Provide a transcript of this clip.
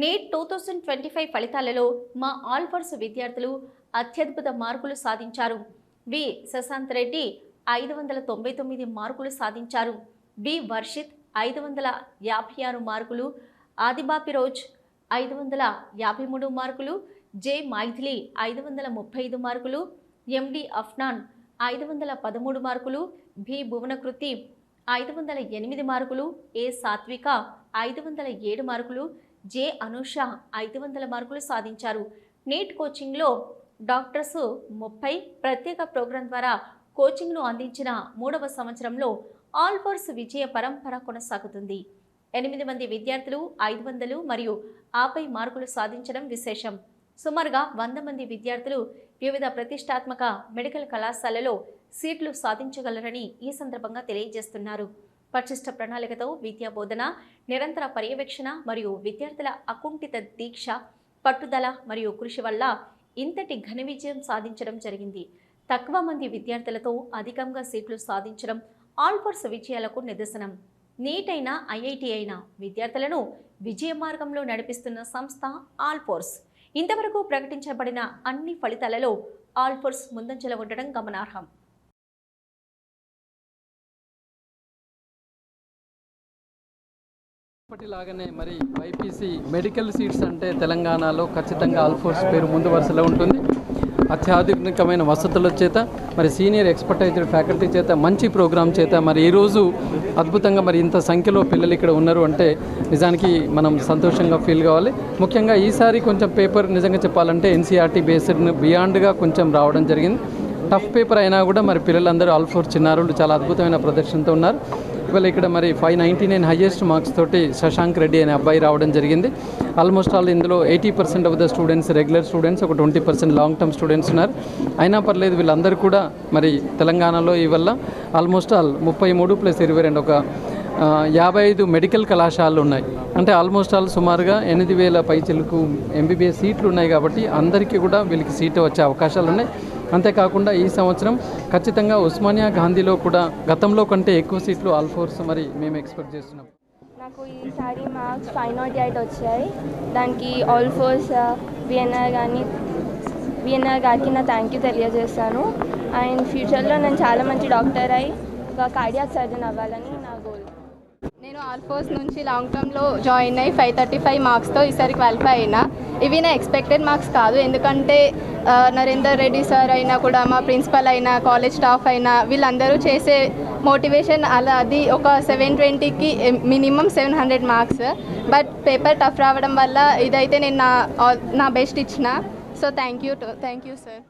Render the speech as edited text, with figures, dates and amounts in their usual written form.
Neat 2025 ఫలితాలలో మా ఆల్ఫర్స్ విద్యార్థులు అత్యద్భుత మార్కులు సాధించారు. వి శశాంత్ రెడ్డి 599 మార్కులు సాధించారు. బి వర్షిత్ 556 మార్కులు, ఆదిబాపిరోజ్ 553 మార్కులు, జె మైథిలి 535 మార్కులు, ఎండి అఫ్నాన్ 513 మార్కులు, బి భువనకృతి 508 మార్కులు, ఏ సాత్విక 507 మార్కులు, జె అనూష 500 మార్కులు సాధించారు. నీట్ కోచింగ్లో డాక్టర్స్ 30 ప్రత్యేక ప్రోగ్రాం ద్వారా కోచింగ్ను అందించిన 3వ సంవత్సరంలో ఆల్ఫోర్స్ విజయ పరంపర కొనసాగుతుంది. 8 మంది విద్యార్థులు 500 మరియు ఆపై మార్కులు సాధించడం విశేషం. సుమారుగా 100 మంది విద్యార్థులు వివిధ ప్రతిష్టాత్మక మెడికల్ కళాశాలలో సీట్లు సాధించగలరని ఈ సందర్భంగా తెలియజేస్తున్నారు. పటిష్ట ప్రణాళికతో విద్యా బోధన, నిరంతర పర్యవేక్షణ మరియు విద్యార్థుల అకుంఠిత దీక్ష, పట్టుదల మరియు కృషి వల్ల ఇంతటి ఘన విజయం సాధించడం జరిగింది. తక్కువ మంది విద్యార్థులతో అధికంగా సీట్లు సాధించడం ఆల్ఫోర్స్ విజయాలకు నిదర్శనం. నీట్ అయినా ఐఐటి అయినా విద్యార్థులను విజయ మార్గంలో నడిపిస్తున్న సంస్థ ఆల్ఫోర్స్. ఇంతవరకు ప్రకటించబడిన అన్ని ఫలితాలలో ఆల్ఫోర్స్ ముందంజలో ఉండడం గమనార్హం. ఇప్పటిలాగానే మరి బైపీసీ మెడికల్ సీట్స్ అంటే తెలంగాణలో ఖచ్చితంగా ఆల్ఫోర్స్ పేరు ముందు వరుసలో ఉంటుంది. అత్యాధునికమైన వసతుల చేత, మరి సీనియర్ ఎక్స్పర్టైజ్డ్ ఫ్యాకల్టీ చేత, మంచి ప్రోగ్రామ్ చేత మరి ఈరోజు అద్భుతంగా మరి ఇంత సంఖ్యలో పిల్లలు ఇక్కడ ఉన్నారు అంటే నిజానికి మనం సంతోషంగా ఫీల్ కావాలి. ముఖ్యంగా ఈసారి కొంచెం పేపర్ నిజంగా చెప్పాలంటే ఎన్సీఆర్టీ బేస్డ్ బియాండ్గా కొంచెం రావడం జరిగింది. టఫ్ పేపర్ అయినా కూడా మరి పిల్లలందరూ ఆల్ఫోర్స్ చిన్నారులు చాలా అద్భుతమైన ప్రదర్శనతో ఉన్నారు. ఇవాళ ఇక్కడ మరి 599 హైయెస్ట్ మార్క్స్ తోటి శశాంక్ రెడ్డి అనే అబ్బాయి రావడం జరిగింది. ఆల్మోస్ట్ ఆల్ ఇందులో 80% of the students regular students, ఒక 20% లాంగ్ టర్మ్ స్టూడెంట్స్ ఉన్నారు. అయినా పర్లేదు, వీళ్ళందరూ కూడా మరి తెలంగాణలో ఇవల్ల ఆల్మోస్ట్ ఆల్ 33 + 22 ఒక 55 మెడికల్ కళాశాలలు ఉన్నాయి. అంటే ఆల్మోస్ట్ ఆల్ సుమారుగా 8,000 పైచిలకు ఎంబీబీఎస్ సీట్లు ఉన్నాయి. కాబట్టి అందరికీ కూడా వీళ్ళకి సీటు వచ్చే అవకాశాలు ఉన్నాయి. అంతేకాకుండా ఈ సంవత్సరం ఖచ్చితంగా ఉస్మానియా గాంధీలో కూడా గతంలో కంటే ఎక్కువ సీట్లు ఆల్ఫోర్స్ మరి మేము ఎక్స్పెక్ట్ చేస్తున్నాం. నాకు ఈసారి మార్క్స్ 508 వచ్చాయి. దానికి ఆల్ఫోర్స్ విఎన్ఆర్ గారికి నా థ్యాంక్ యూ తెలియజేస్తాను. అండ్ ఫ్యూచర్లో నేను చాలా మంచి డాక్టర్ అయ్యి ఒక కార్డియాక్ సర్జన్ అవ్వాలని నా గోల్. నేను ఆల్ఫోర్స్ నుంచి లాంగ్ టర్మ్లో జాయిన్ అయ్యి 535 మార్క్స్తో ఈసారి క్వాలిఫై అయినా. ఇవి నా ఎక్స్పెక్టెడ్ మార్క్స్ కాదు, ఎందుకంటే నరేందర్ రెడ్డి సార్ అయినా కూడా, మా ప్రిన్సిపల్ అయినా, కాలేజ్ స్టాఫ్ అయినా, వీళ్ళందరూ చేసే మోటివేషన్ అలా అది ఒక 720కి minimum 700 marks. But paper tough రావడం వల్ల ఇదైతే నేను నా బెస్ట్ ఇచ్చిన. So thank you sir.